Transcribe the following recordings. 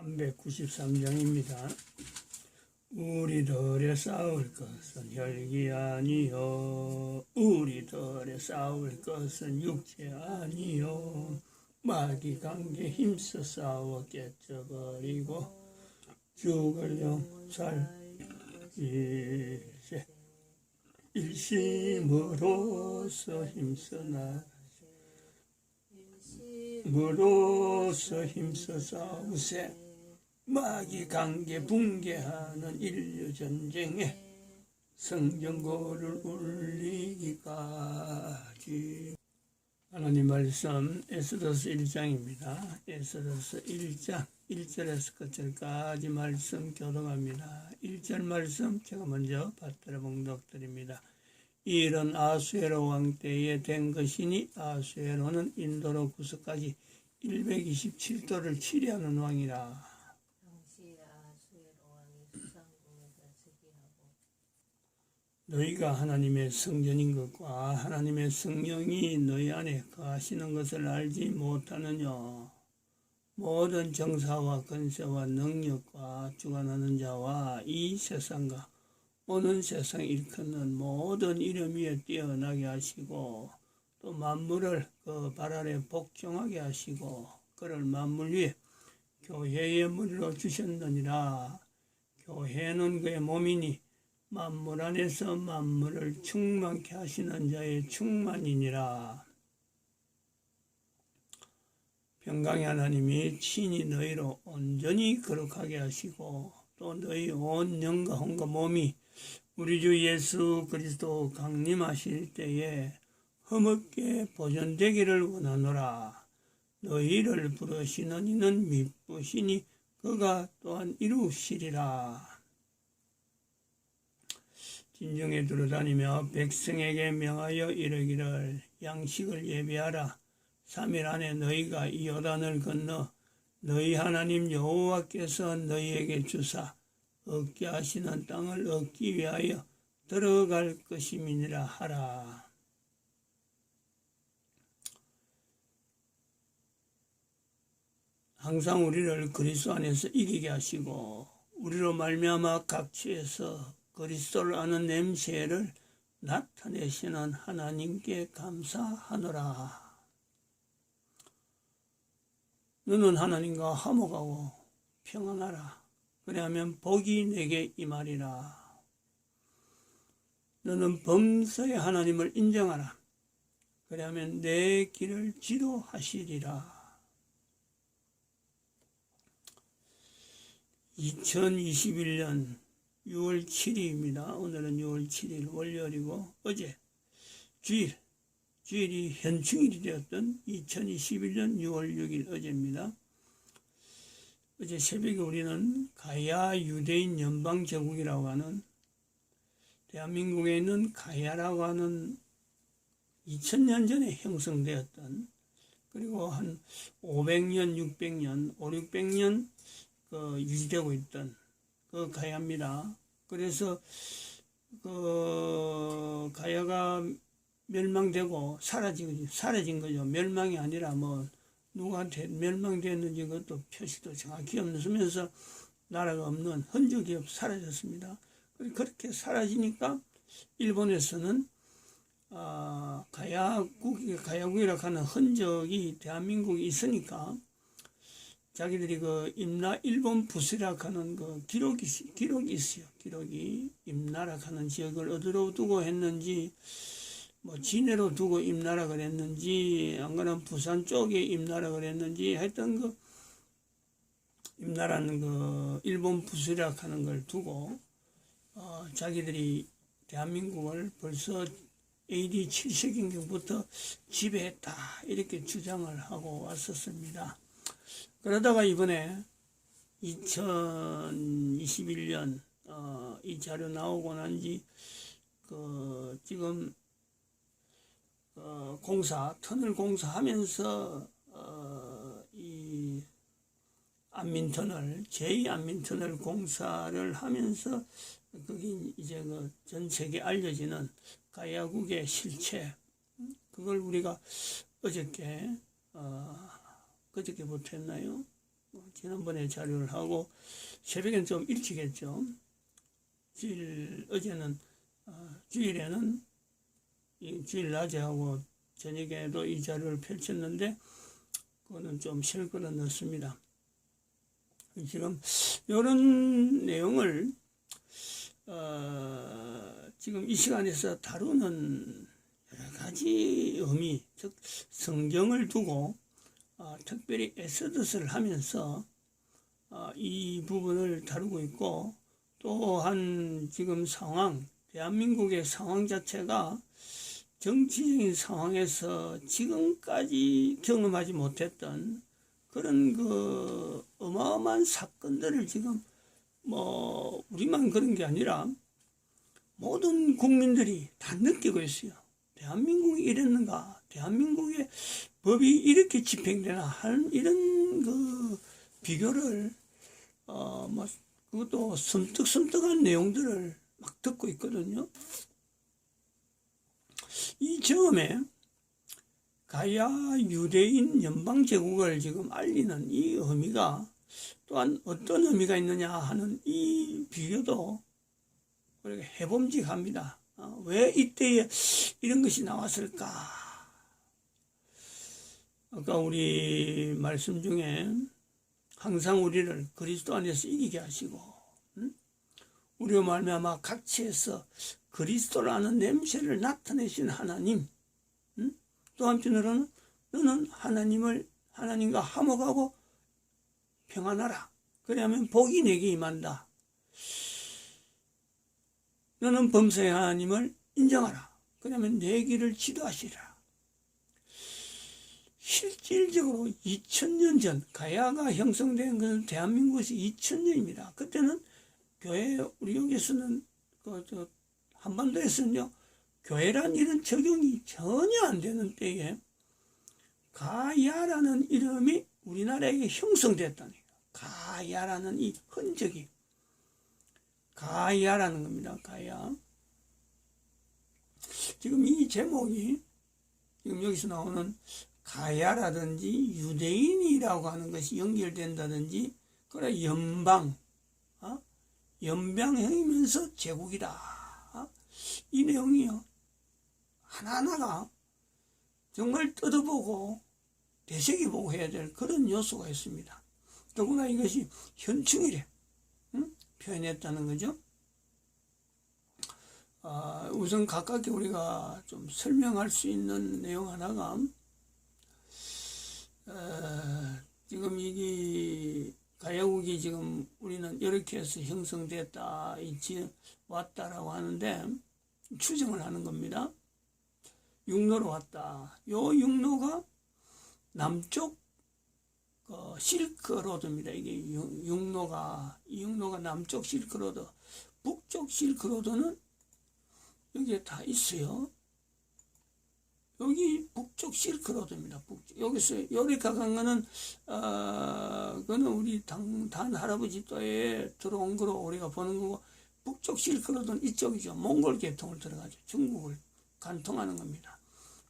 393장입니다. 우리들의 싸울 것은 혈기 아니요, 우리들의 싸울 것은 육체 아니요, 마귀 관계 힘써 싸워 깨쳐버리고 죽을 영 살리세. 일심으로서 힘써 싸우세. 마귀 관계 붕괴하는 인류전쟁에 성전고를 울리기까지. 하나님 말씀 에스더서 1장입니다. 에스더서 1장 1절에서 끝절까지 말씀 교독합니다. 1절 말씀 제가 먼저 받들어 봉독드립니다. 이 일은 아수에로 왕 때에 된 것이니 아수에로는 인도로 구석까지 127도를 치리하는 왕이라. 너희가 하나님의 성전인 것과 하나님의 성령이 너희 안에 거하시는 것을 알지 못하느냐. 모든 정사와 권세와 능력과 주관하는 자와 이 세상과 오는 세상 일컫는 모든 이름 위에 뛰어나게 하시고 또 만물을 그 발 아래 복종하게 하시고 그를 만물 위에 교회의 머리로 주셨느니라. 교회는 그의 몸이니 만물 안에서 만물을 충만케 하시는 자의 충만이니라. 평강의 하나님이 친히 너희로 온전히 거룩하게 하시고 또 너희 온 영과 혼과 몸이 우리 주 예수 그리스도 강림하실 때에 흠없게 보존되기를 원하노라. 너희를 부르시는 이는 미쁘시니 그가 또한 이루시리라. 진정에 두루다니며 백성에게 명하여 이르기를 양식을 예비하라. 3일 안에 너희가 이 요단을 건너 너희 하나님 여호와께서 너희에게 주사 얻게 하시는 땅을 얻기 위하여 들어갈 것임이니라 하라. 항상 우리를 그리스도 안에서 이기게 하시고 우리로 말미암아 각처에서 그리스도를 아는 냄새를 나타내시는 하나님께 감사하노라. 너는 하나님과 화목하고 평안하라. 그리하면 복이 내게 임하리라. 너는 범사의 하나님을 인정하라. 그리하면 내 길을 지도하시리라. 2021년 6월 7일입니다. 오늘은 6월 7일 월요일이고 어제 주일이 현충일이 되었던 2021년 6월 6일 어제입니다. 어제 새벽에 우리는 가야 유대인 연방제국이라고 하는 대한민국에 있는 가야라고 하는 2000년 전에 형성되었던 그리고 한 500년, 600년, 600년 유지되고 있던 그 가야입니다. 그래서 그 가야가 멸망되고 사라진 거죠. 멸망이 아니라 뭐 누구한테 멸망됐는지 그것도 표시도 정확히 없으면서 나라가 없는 흔적이 사라졌습니다. 그렇게 사라지니까 일본에서는 가야국이라고 하는 흔적이 대한민국에 있으니까 자기들이 그 일본 부스라고 하는 그 기록이 있어요. 기록이 임나라 하는 지역을 어디로 두고 했는지, 뭐 진해로 두고 임나라 그랬는지, 안 그러면 부산 쪽에 임나라 그랬는지, 하여튼 그 임나라는 그 일본 부스라고 하는 걸 두고, 자기들이 대한민국을 벌써 AD 7세기경부터 지배했다. 이렇게 주장을 하고 왔었습니다. 그러다가 이번에 2021년 이 자료 나오고 난지 지금 터널 공사하면서 이 안민터널 제2안민터널 공사를 하면서 거기 이제 그 전 세계에 알려지는 가야국의 실체 그걸 우리가 어저께 못했나요? 지난번에 자료를 하고 새벽엔 좀 일찍 했죠. 어제는 주일에는 주일 낮에 하고 저녁에도 이 자료를 펼쳤는데 그거는 좀 실거로 넣습니다. 지금 이런 내용을 지금 이 시간에서 다루는 여러 가지 의미, 즉 성경을 두고 특별히 에스더스를 하면서 이 부분을 다루고 있고, 또한 지금 상황, 대한민국의 상황 자체가 정치적인 상황에서 지금까지 경험하지 못했던 그런 그 어마어마한 사건들을 지금 우리만 그런 게 아니라 모든 국민들이 다 느끼고 있어요. 대한민국이 이랬는가? 대한민국의 법이 이렇게 집행되나? 하는 이런 그 비교를 그것도 섬뜩섬뜩한 내용들을 막 듣고 있거든요. 이 점에 가야 유대인 연방제국을 지금 알리는 이 의미가 또한 어떤 의미가 있느냐 하는 이 비교도 우리가 해봄직합니다. 왜 이때에 이런 것이 나왔을까? 아까 우리 말씀 중에 항상 우리를 그리스도 안에서 이기게 하시고, 우리로 말미암아 각지에서 그리스도라는 냄새를 나타내신 하나님, 또 한편으로는 너는 하나님과 화목하고 평안하라. 그러면 복이 내게 임한다. 너는 범사의 하나님을 인정하라. 그러면 내 길을 지도하시리라. 실질적으로 2000년 전 가야가 형성된 것은 대한민국에서 2000년입니다. 그때는 교회, 우리 여기서는 한반도에서는요, 교회란 이런 적용이 전혀 안 되는 때에 가야라는 이름이 우리나라에 형성됐다는 거예요. 가야라는 이 흔적이 가야라는 겁니다. 가야. 지금 이 제목이 지금 여기서 나오는 가야라든지 유대인이라고 하는 것이 연결된다든지, 그래 연방형이면서 제국이다. 이 내용이요, 하나하나가 정말 뜯어보고 되새겨보고 해야 될 그런 요소가 있습니다. 더구나 이것이 현충일에 표현했다는 거죠. 우선 가깝게 우리가 좀 설명할 수 있는 내용 하나가, 지금 이게 가야국이 지금 우리는 이렇게 해서 형성됐다, 왔다라고 하는데 추정을 하는 겁니다. 육로로 왔다. 요 육로가 남쪽 실크로드입니다. 이게 이 육로가 남쪽 실크로드, 북쪽 실크로드는 여기에 다 있어요. 여기 북쪽 실크로드입니다. 여기서 요리카 간 거는 그거는 우리 단 할아버지 때에 들어온 거로 우리가 보는 거고, 북쪽 실크로드는 이쪽이죠. 몽골 계통을 들어가죠. 중국을 관통하는 겁니다.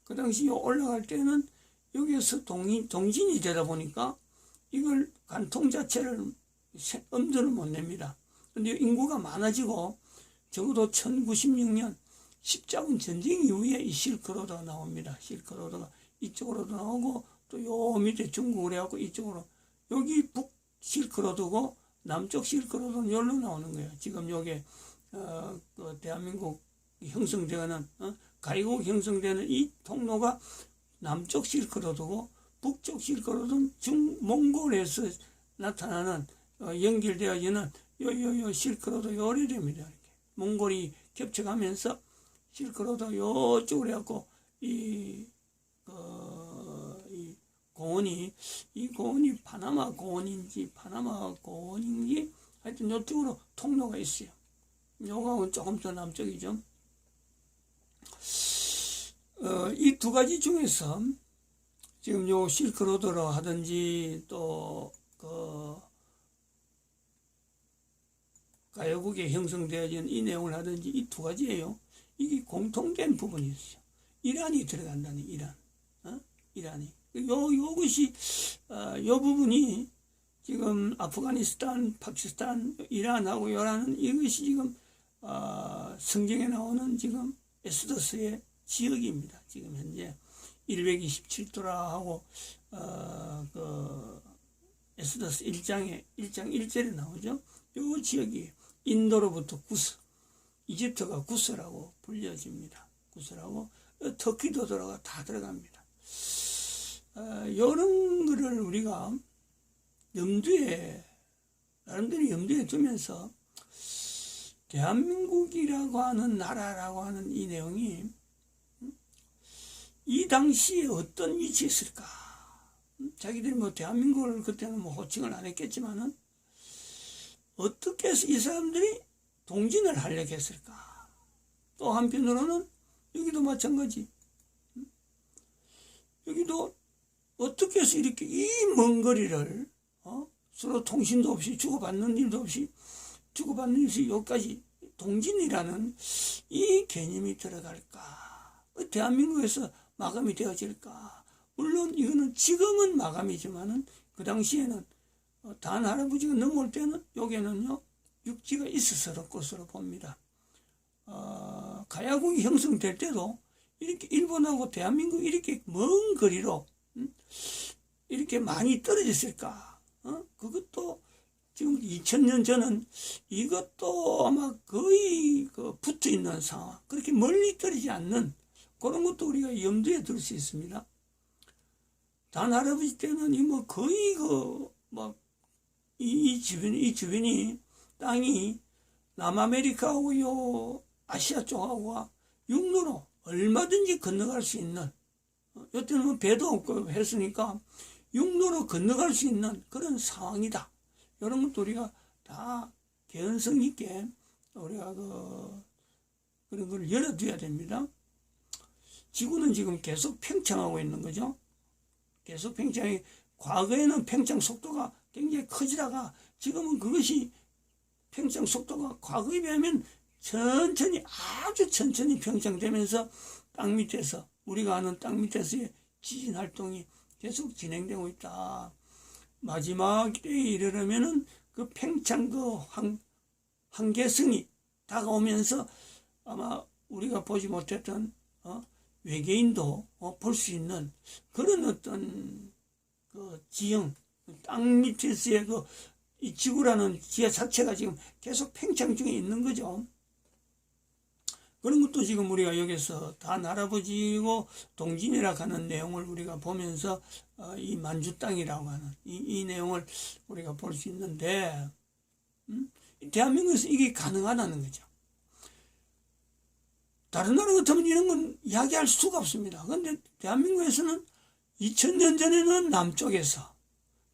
그 당시 올라갈 때는 여기에서 동진이 되다 보니까 이걸 관통 자체를 엄두를 못 냅니다. 근데 인구가 많아지고 적어도 1096년 십자군 전쟁 이후에 이 실크로드가 나옵니다. 실크로드가 이쪽으로도 나오고, 또 요 밑에 중국을 해갖고 이쪽으로, 여기 북 실크로드고 남쪽 실크로드는 여기로 나오는 거예요. 지금 요게 그 대한민국 형성되는 가이국 형성되는 이 통로가 남쪽 실크로드고, 북쪽 실크로드는 몽골에서 나타나는 연결되어지는 요 실크로드 요래됩니다. 이렇게 몽골이 겹쳐가면서 실크로드 요쪽으로 해갖고 이 고원이 파나마 고원인지 하여튼 요쪽으로 통로가 있어요. 요거는 조금 더 남쪽이죠. 이 두 가지 중에서 지금 요 실크로드로 하든지 또 가야국에 형성되어진 이 내용을 하든지 이 두 가지예요. 이게 공통된 부분이 있어요. 이란이 들어간다니, 이란이. 요것이, 요 부분이 지금 아프가니스탄, 파키스탄, 이란하고 요란은 이것이 지금 성경에 나오는 지금 에스더스의 지역입니다. 지금 현재 127도라 하고 그 에스더스 1장 1절에 나오죠. 요 지역이 인도로부터 구스, 이집트가 구스라고 불려집니다. 구스라고 터키도 다 들어갑니다. 이런 거를 우리가 나름대로 염두에 두면서 대한민국이라고 하는 나라라고 하는 이 내용이 이 당시에 어떤 위치에 있을까? 자기들이 뭐 대한민국을 그때는 뭐 호칭을 안 했겠지만은 어떻게 해서 이 사람들이 동진을 하려고 했을까? 또 한편으로는 여기도 마찬가지. 여기도 어떻게 해서 이렇게 이 먼 거리를 서로 통신도 없이 주고받는 일도 없이 여기까지 동진이라는 이 개념이 들어갈까? 대한민국에서 마감이 되어질까? 물론 이거는 지금은 마감이지만은 그 당시에는 단 할아버지가 넘어올 때는 여기에는요 육지가 있었을 것으로 봅니다. 가야국이 형성될 때도 이렇게 일본하고 대한민국 이렇게 먼 거리로 이렇게 많이 떨어졌을까? 그것도 지금 2000년 전은 이것도 아마 거의 붙어 있는 상황, 그렇게 멀리 떨어지지 않는 그런 것도 우리가 염두에 둘 수 있습니다. 단 할아버지 때는 거의 이 주변이 땅이 남아메리카하고 요 아시아 쪽하고 육로로 얼마든지 건너갈 수 있는, 이때는 뭐 배도 없고 했으니까 육로로 건너갈 수 있는 그런 상황이다. 이런 것도 우리가 다 개연성 있게 우리가 그런 걸 열어둬야 됩니다. 지구는 지금 계속 팽창하고 있는 거죠. 계속 팽창이, 과거에는 팽창 속도가 굉장히 커지다가 지금은 그것이 팽창 속도가 과거에 비하면 천천히, 아주 천천히 팽창되면서 땅 밑에서, 우리가 아는 땅 밑에서의 지진 활동이 계속 진행되고 있다. 마지막 때에 이르려면은 그 팽창 한계성이 다가오면서 아마 우리가 보지 못했던 외계인도 볼 수 있는 그런 어떤 지형, 땅 밑에서의 이 지구라는 지하 자체가 지금 계속 팽창 중에 있는 거죠. 그런 것도 지금 우리가 여기서 다 할아버지고 동진이라 하는 내용을 우리가 보면서 이 만주 땅이라고 하는 이 내용을 우리가 볼 수 있는데, 대한민국에서 이게 가능하다는 거죠. 다른 나라 같으면 이런 건 이야기할 수가 없습니다. 그런데 대한민국에서는 2000년 전에는 남쪽에서,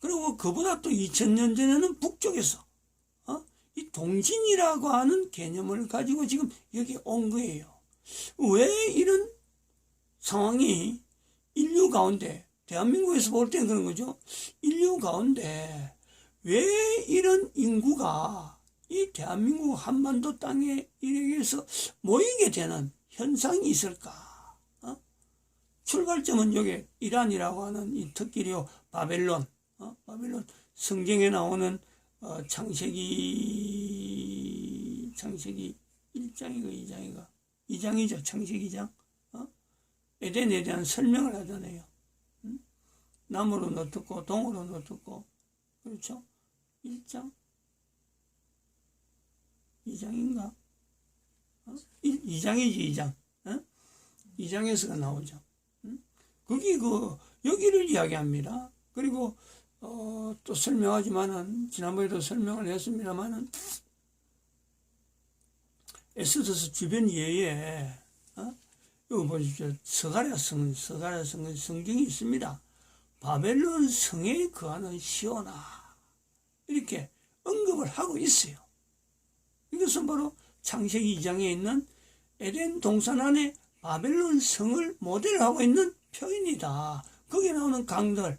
그리고 그보다 또 2000년 전에는 북쪽에서 이 동진이라고 하는 개념을 가지고 지금 여기 온 거예요. 왜 이런 상황이 인류 가운데, 대한민국에서 볼 때는 그런 거죠. 인류 가운데 왜 이런 인구가 이 대한민국 한반도 땅에 이래서 모이게 되는 현상이 있을까? 출발점은 여기 이란이라고 하는 이 특기요 바벨론, 바벨론 성경에 나오는 창세기 1장이고 2장이죠. 창세기 2장. 에덴에 대한 설명을 하잖아요. 남으로 어떻고 동으로 어떻고, 그렇죠? 1장 2장인가? 2장이지 2장. 2장에서가 나오죠. 거기 여기를 이야기합니다. 그리고 또 설명하지만은, 지난번에도 설명을 했습니다만은, 에스더스 주변 예에, 이거 보십시오. 스가랴 성경이 있습니다. 바벨론 성에 거하는 시온아. 이렇게 언급을 하고 있어요. 이것은 바로 창세기 2장에 있는 에덴 동산 안에 바벨론 성을 모델하고 있는 표현이다. 거기에 나오는 강들,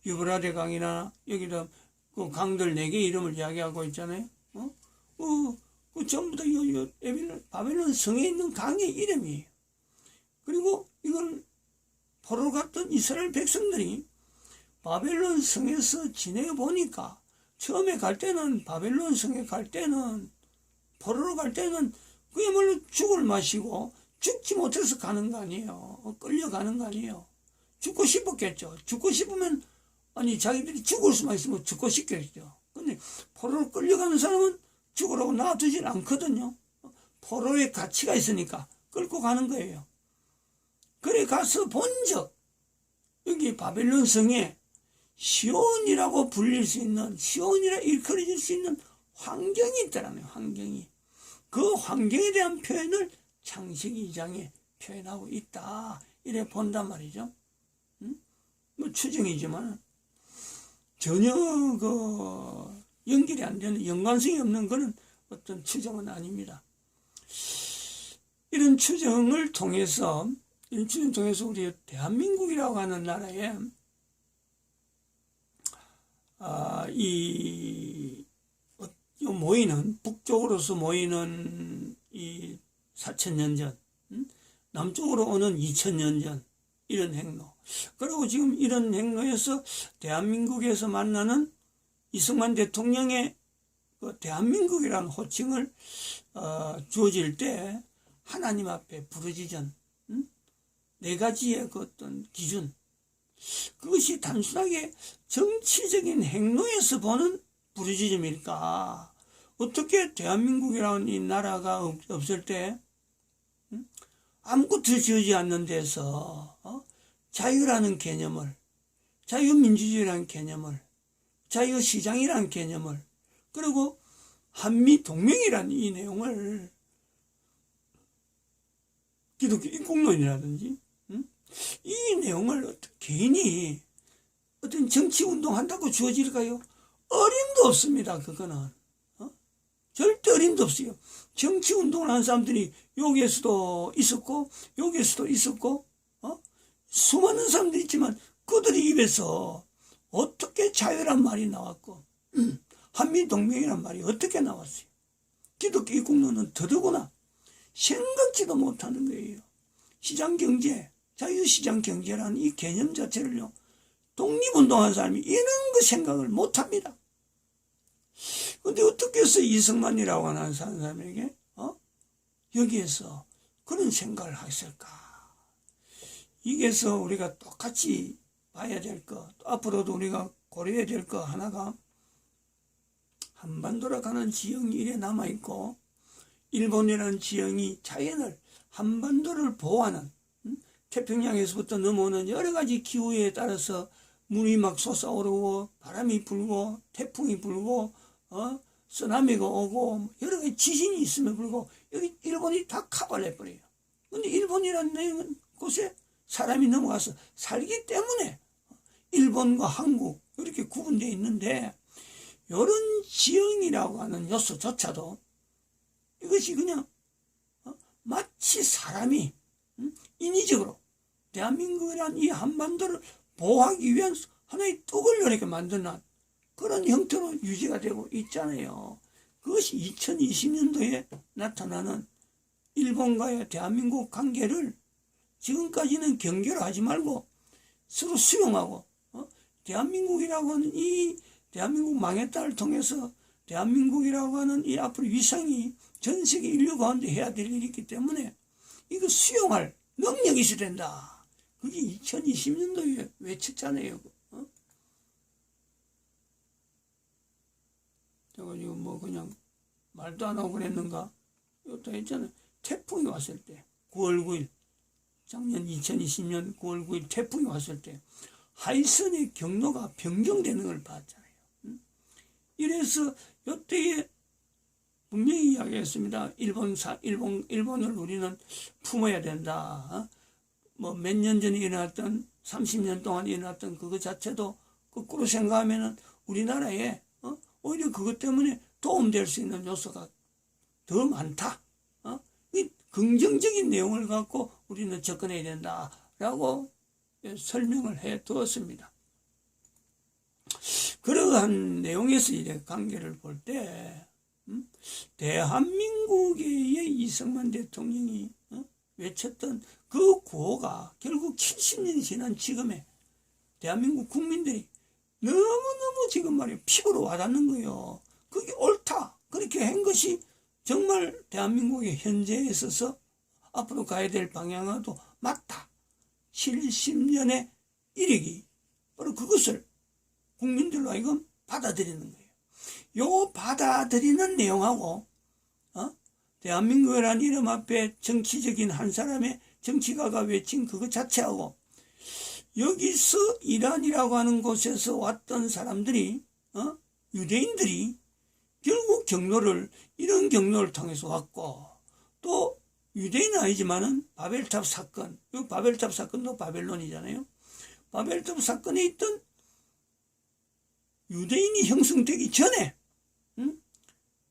유브라데 강이나 여기도 그 강들 4개 이름을 이야기하고 있잖아요. 그 전부 다 바벨론 성에 있는 강의 이름이에요. 그리고 이걸 포로로 갔던 이스라엘 백성들이 바벨론 성에서 지내보니까 처음에 갈 때는 바벨론 성에 갈 때는 포로로 갈 때는 그야말로 죽을 마시고 죽지 못해서 가는 거 아니에요. 끌려가는 거 아니에요. 죽고 싶었겠죠. 죽고 싶으면 아니 자기들이 죽을 수만 있으면 죽고 싶겠죠. 근데 포로로 끌려가는 사람은 죽으라고 놔두질 않거든요. 포로의 가치가 있으니까 끌고 가는 거예요. 그래 가서 본적 여기 바벨론 성에 시온이라고 불릴 수 있는 시온이라 일컬어질 수 있는 환경이 있더라고요. 환경이. 그 환경에 대한 표현을 창세기 2장에 표현하고 있다. 이래 본단 말이죠. 뭐 추정이지만 전혀 그 연결이 안 되는 연관성이 없는 그런 어떤 추정은 아닙니다. 이런 추정을 통해서 우리 대한민국이라고 하는 나라에 이 모이는 북쪽으로서 모이는 이 4,000년 전, 남쪽으로 오는 2,000년 전 이런 행로. 그리고 지금 이런 행로에서 대한민국에서 만나는 이승만 대통령의 그 대한민국이라는 호칭을 주어질 때 하나님 앞에 부르짖은 네 가지의 그 어떤 기준, 그것이 단순하게 정치적인 행로에서 보는 부르짖음일까? 어떻게 대한민국이라는 이 나라가 없을 때 아무것도 지어지지 않는 데서 자유라는 개념을, 자유민주주의라는 개념을, 자유시장이라는 개념을, 그리고 한미동맹이라는 이 내용을 기독교 입국론이라든지 이 내용을 개인이 어떤 정치운동 한다고 주어질까요? 어림도 없습니다. 그거는 절대 어림도 없어요. 정치운동을 하는 사람들이 여기에서도 있었고 여기에서도 있었고 수많은 사람들이 있지만 그들의 입에서 어떻게 자유란 말이 나왔고 한미동맹이란 말이 어떻게 나왔어요? 기독교 입국론은 더더구나 생각지도 못하는 거예요. 시장경제, 자유시장경제라는 이 개념 자체를요, 독립운동한 사람이 이런 거 생각을 못합니다. 근데 어떻게 해서 이승만이라고 하는 사람에게 여기에서 그런 생각을 했을까? 이게서 우리가 똑같이 봐야 될 것, 앞으로도 우리가 고려해야 될 것 하나가 한반도로 가는 지형이 이래 남아있고 일본이라는 지형이 자연을 한반도를 보호하는 태평양에서부터 넘어오는 여러 가지 기후에 따라서 물이 막 솟아오르고 바람이 불고 태풍이 불고 쓰나미가 오고 여러 가지 지진이 있음에 불구하고 여기 일본이 다 카바를 해버려요. 근데 일본이라는 곳에 사람이 넘어가서 살기 때문에 일본과 한국 이렇게 구분되어 있는데 이런 지형이라고 하는 요소조차도 이것이 그냥 마치 사람이 인위적으로 대한민국이란 이 한반도를 보호하기 위한 하나의 떡을 이렇게 만드는 그런 형태로 유지가 되고 있잖아요. 그것이 2020년도에 나타나는 일본과의 대한민국 관계를 지금까지는 경계로 하지 말고 서로 수용하고 대한민국이라고 하는 이 대한민국 망했다를 통해서 대한민국이라고 하는 이 앞으로 위상이 전 세계 인류 가운데 해야 될 일이 있기 때문에 이거 수용할 능력이 있어야 된다. 그게 2020년도에 외쳤잖아요. 그래가지고 뭐 그냥 말도 안 하고 그랬는가? 이것도 했잖아요. 태풍이 왔을 때 9월 9일 작년 2020년 9월 9일 태풍이 왔을 때 하이선의 경로가 변경되는 걸 봤잖아요. 이래서 이때에 분명히 이야기했습니다. 일본을 우리는 품어야 된다. 뭐 몇 년 전에 일어났던 30년 동안 일어났던 그거 자체도 거꾸로 생각하면은 우리나라에 오히려 그것 때문에 도움될 수 있는 요소가 더 많다. 이 긍정적인 내용을 갖고 우리는 접근해야 된다라고 설명을 해 두었습니다. 그러한 내용에서 이제 관계를 볼 때 대한민국의 이승만 대통령이 외쳤던 그 구호가 결국 70년이 지난 지금에 대한민국 국민들이 너무너무 지금 말이에요. 피부로 와닿는 거예요. 그게 옳다. 그렇게 한 것이 정말 대한민국의 현재에 있어서 앞으로 가야 될 방향과도 맞다. 70년의 일익이 바로 그것을 국민들로 하여금 받아들이는 거예요. 요 받아들이는 내용하고 대한민국이라는 이름 앞에 정치적인 한 사람의 정치가가 외친 그것 자체하고 여기서 이란이라고 하는 곳에서 왔던 사람들이 유대인들이 결국 이런 경로를 통해서 왔고 또 유대인은 아니지만은 바벨탑 사건, 이 바벨탑 사건도 바벨론이잖아요. 바벨탑 사건에 있던 유대인이 형성되기 전에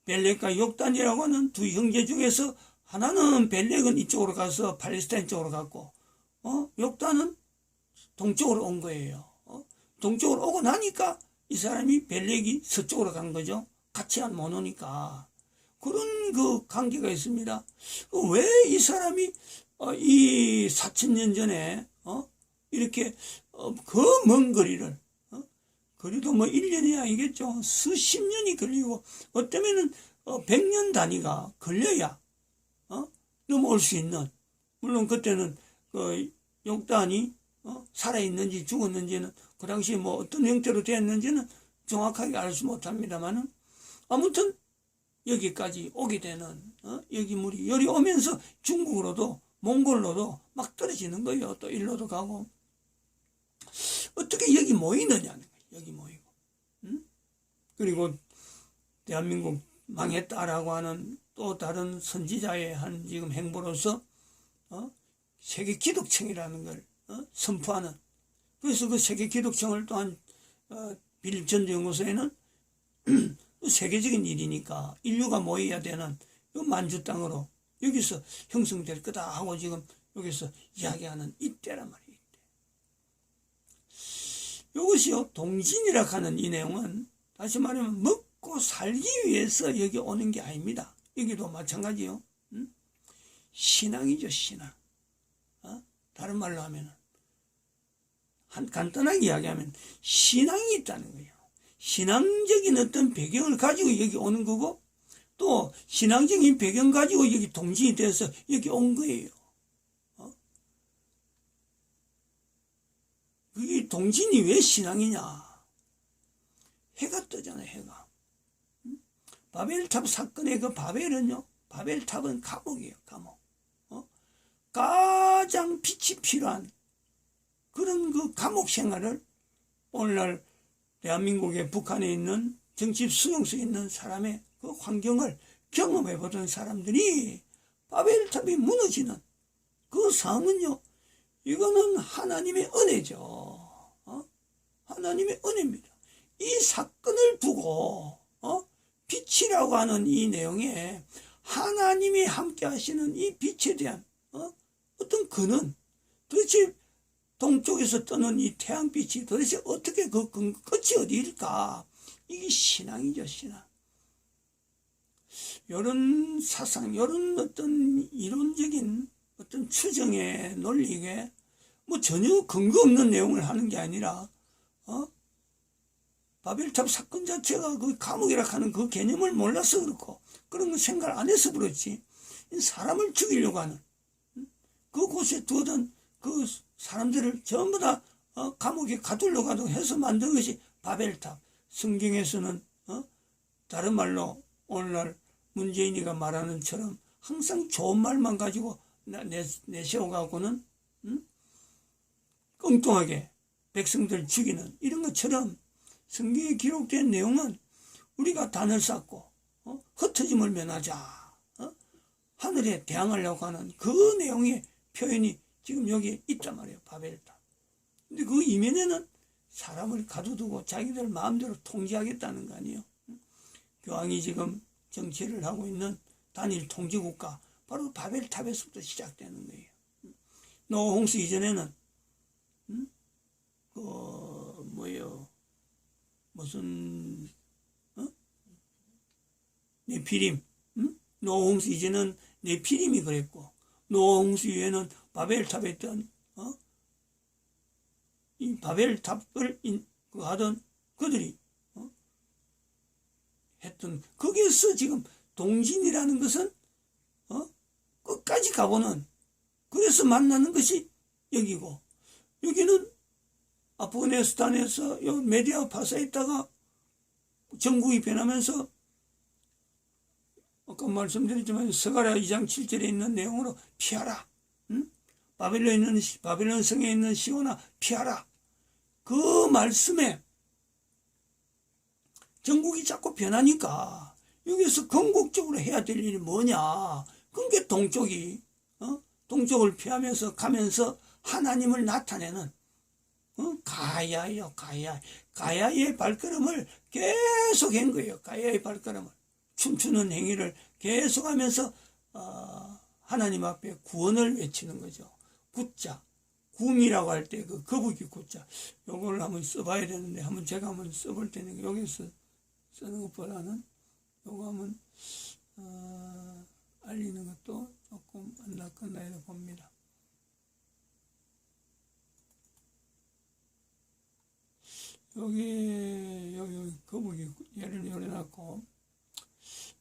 벨렉과 욕단이라고 하는 두 형제 중에서 하나는 벨렉은 이쪽으로 가서 팔레스타인 쪽으로 갔고 욕단은 동쪽으로 온 거예요. 동쪽으로 오고 나니까 이 사람이 벨렉이 서쪽으로 간 거죠. 같이 못 오니까. 그런 그 관계가 있습니다. 왜 이 사람이 이 4,000년 전에 이렇게 그 먼 거리를 그래도 뭐 1년이 아니겠죠. 수십 년이 걸리고 어쩌면은 100년 단위가 걸려야 넘어올 수 있는, 물론 그때는 그 욕단이 살아있는지 죽었는지는 그 당시 뭐 어떤 형태로 되었는지는 정확하게 알지 못합니다만은 아무튼 여기까지 오게 되는 여기 물이 열이 오면서 중국으로도 몽골로도 막 떨어지는 거예요. 또 일로도 가고 어떻게 여기 모이느냐는 거예요. 여기 모이고 그리고 대한민국 망했다라고 하는 또 다른 선지자의 한 지금 행보로서 세계 기독청이라는 걸 선포하는, 그래서 그 세계 기독청을 또한 빌립 전도연구소에는 세계적인 일이니까 인류가 모여야 되는 이 만주 땅으로 여기서 형성될 거다 하고 지금 여기서 이야기하는 이때란 말이에요. 이것이요, 동진이라 하는 이 내용은 다시 말하면 먹고 살기 위해서 여기 오는 게 아닙니다. 여기도 마찬가지요. 신앙이죠, 신앙. 다른 말로 하면은 간단하게 이야기하면 신앙이 있다는 거예요. 신앙적인 어떤 배경을 가지고 여기 오는 거고 또 신앙적인 배경 가지고 여기 동진이 돼서 여기 온 거예요. 그게 동진이 왜 신앙이냐? 해가 뜨잖아요, 해가. 바벨탑 사건의 그 바벨은요, 바벨탑은 감옥이에요, 감옥. 가장 빛이 필요한 그런 그 감옥 생활을 오늘날 대한민국의 북한에 있는 정치 수용소에 있는 사람의 그 환경을 경험해 보던 사람들이 바벨탑이 무너지는 그 상황은요, 이거는 하나님의 은혜죠. 하나님의 은혜입니다. 이 사건을 두고 빛이라고 하는 이 내용에 하나님이 함께 하시는 이 빛에 대한 어떤 근원, 도대체 동쪽에서 뜨는 이 태양빛이 도대체 어떻게 그 끝이 어디일까? 이게 신앙이죠, 신앙. 이런 사상, 이런 어떤 이론적인 어떤 추정에 논리에 뭐 전혀 근거 없는 내용을 하는 게 아니라 바벨탑 사건 자체가 그 감옥이라 하는 그 개념을 몰라서 그렇고 그런 거 생각 안 해서 그렇지, 사람을 죽이려고 하는 그곳에 두었던 그 사람들을 전부 다 감옥에 가두려고 하고 해서 만든 것이 바벨탑. 성경에서는 다른 말로 오늘날 문재인이가 말하는 처럼 항상 좋은 말만 가지고 내세워가고는 엉뚱하게 백성들 죽이는 이런 것처럼 성경에 기록된 내용은 우리가 단을 쌓고 흩어짐을 면하자, 하늘에 대항하려고 하는 그 내용의 표현이 지금 여기 있단 말이에요, 바벨탑. 근데 그 이면에는 사람을 가두두고 자기들 마음대로 통제하겠다는 거 아니에요. 교황이 지금 정치를 하고 있는 단일 통제국가, 바로 바벨탑에서부터 시작되는 거예요. 노 홍수 이전에는 무슨 네피림, 노홍수 이전은 네피림이 그랬고, 노홍수 이후에는 바벨탑에 있던 이 바벨탑을 하던 그들이 했던, 거기에서 지금 동진이라는 것은 끝까지 가보는, 그래서 만나는 것이 여기고, 여기는 아프가니스탄에서 메디아 파사에 있다가 정국이 변하면서 아까 말씀드렸지만 스가랴 2장 7절에 있는 내용으로 피하라. 응? 바벨론 성에 있는 시온아 피하라. 그 말씀에 정국이 자꾸 변하니까 여기서 건국적으로 해야 될 일이 뭐냐. 그게 동쪽을 피하면서 가면서 하나님을 나타내는 가야예요. 가야의 발걸음을 계속 한 거예요. 가야의 발걸음을. 춤추는 행위를 계속하면서 하나님 앞에 구원을 외치는 거죠. 구자, 구미라고 할 때 그 거북이 구자, 요걸 한번 써봐야 되는데 제가 한번 써볼 테니까 여기서 쓰는 것보다는 요거 한번 알리는 것도 조금 안 낫겠나 봅니다. 여기 거북이 예를 열어놨고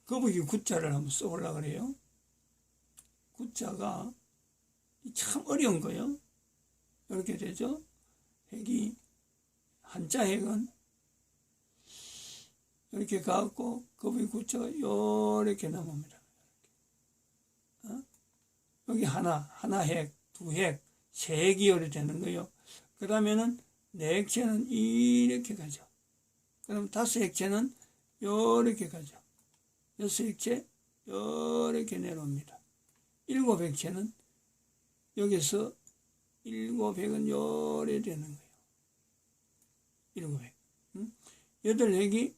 거북이 구자를 한번 써보려고 그래요. 구자가 참 어려운 거예요. 이렇게 되죠. 핵이 한자 핵은 이렇게 가고 거북이 구자가 이렇게 남습니다. 여기 하나 핵, 두 핵, 세 핵이 이렇게 되는 거예요. 그 다음에는 네 핵체는 이렇게 가죠. 그럼 다섯 핵체는 이렇게 가죠. 여섯 핵체 이렇게 내려옵니다. 일곱 핵체는 여기서 일곱 핵은 이렇게 되는 거예요. 일곱 핵. 여덟 핵이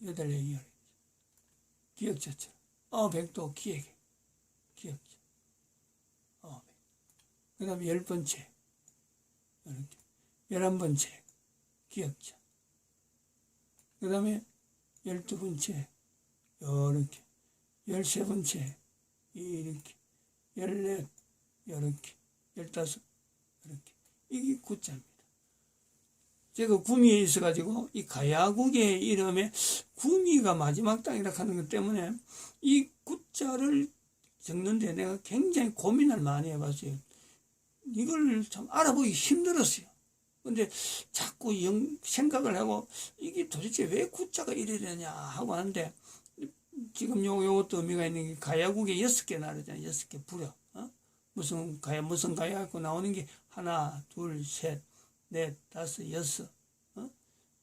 여덟 핵이 이렇게 기억자처럼. 아홉 핵도 기억해. 기억자. 아홉 핵. 그 다음에 열 번째 이렇게. 11번째 기억자. 그 다음에 12번째 이렇게. 13번째 이렇게. 14 이렇게. 15 이렇게. 이게 구자입니다. 제가 구미에 있어가지고 이 가야국의 이름에 구미가 마지막 땅이라 하는 것 때문에 이 구자를 적는데 내가 굉장히 고민을 많이 해봤어요. 이걸 참 알아보기 힘들었어요. 근데 자꾸 생각을 하고 이게 도대체 왜 구자가 이래 되냐 하고 하는데 지금 요것도 의미가 있는 게 가야국에 6개 나르잖아요. 6개 부려. 무슨 가야 갖고 나오는 게 하나, 둘, 셋, 넷, 다섯, 여섯.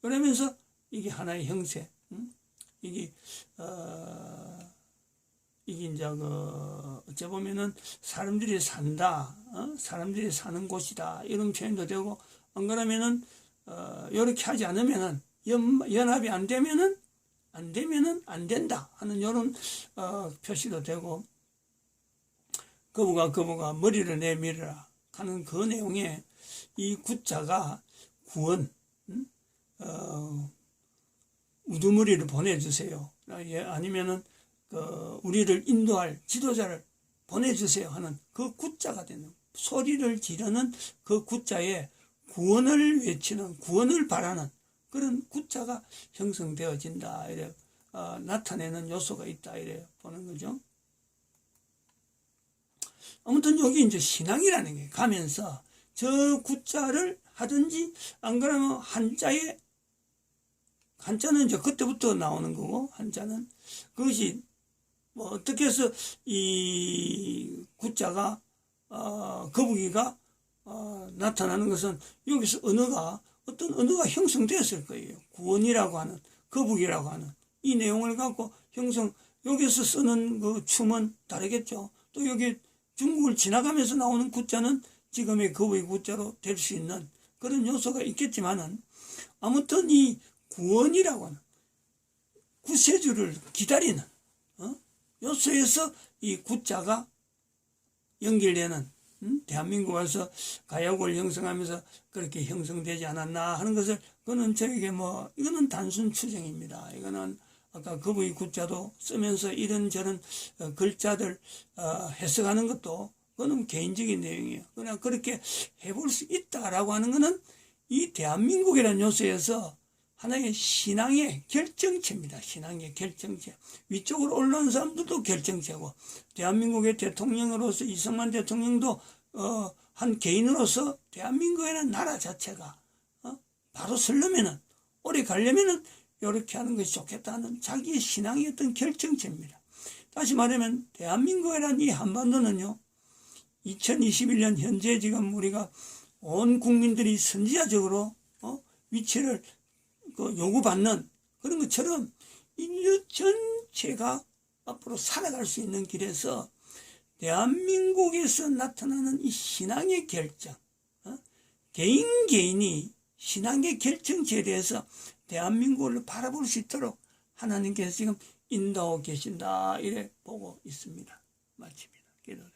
그러면서 이게 하나의 형세. 이게 이제 어째 보면은 사람들이 산다, 사람들이 사는 곳이다 이런 표현도 되고, 안 그러면은 이렇게 하지 않으면은 연합이 안 되면은 안 된다 하는 이런 표시도 되고, 거부가 머리를 내밀어라 하는 그 내용에 이 구자가 구원, 우두머리를 보내주세요. 아니면은 우리를 인도할 지도자를 보내주세요 하는 그 구자가 되는, 소리를 지르는 그 구자에 구원을 외치는, 구원을 바라는 그런 구자가 형성되어진다 이래 나타내는 요소가 있다 이래 보는 거죠. 아무튼 여기 이제 신앙이라는 게 가면서 저 구자를 하든지 안 그러면 한자는 이제 그때부터 나오는 거고, 한자는 그것이 뭐 어떻게 해서 이 구자가 거북이가 나타나는 것은 여기서 어떤 언어가 형성되었을 거예요. 구원이라고 하는, 거북이라고 하는 이 내용을 갖고 여기서 쓰는 그 춤은 다르겠죠. 또 여기 중국을 지나가면서 나오는 구자는 지금의 거북이 구자로 될 수 있는 그런 요소가 있겠지만은, 아무튼 이 구원이라고 하는 구세주를 기다리는 요소에서 이 구자가 연결되는, 대한민국 와서 가야국을 형성하면서 그렇게 형성되지 않았나 하는 것을, 그거는 저에게 이거는 단순 추정입니다. 이거는 아까 거북이 구자도 쓰면서 이런저런 글자들 해석하는 것도 그거는 개인적인 내용이에요. 그냥 그렇게 해볼 수 있다라고 하는 거는 이 대한민국이라는 요소에서 하나의 신앙의 결정체입니다. 신앙의 결정체. 위쪽으로 올라온 사람들도 결정체고, 대한민국의 대통령으로서 이승만 대통령도 한 개인으로서 대한민국이라는 나라 자체가 바로 서려면은, 오래 가려면은 이렇게 하는 것이 좋겠다는 자기의 신앙의 어떤 결정체입니다. 다시 말하면 대한민국이라는 이 한반도는요, 2021년 현재 지금 우리가 온 국민들이 선지자적으로 위치를 요구받는 그런 것처럼 인류 전체가 앞으로 살아갈 수 있는 길에서 대한민국에서 나타나는 이 신앙의 결정, 개인이 신앙의 결정체에 대해서 대한민국을 바라볼 수 있도록 하나님께서 지금 인도하고 계신다, 이래 보고 있습니다. 마칩니다. 기도를.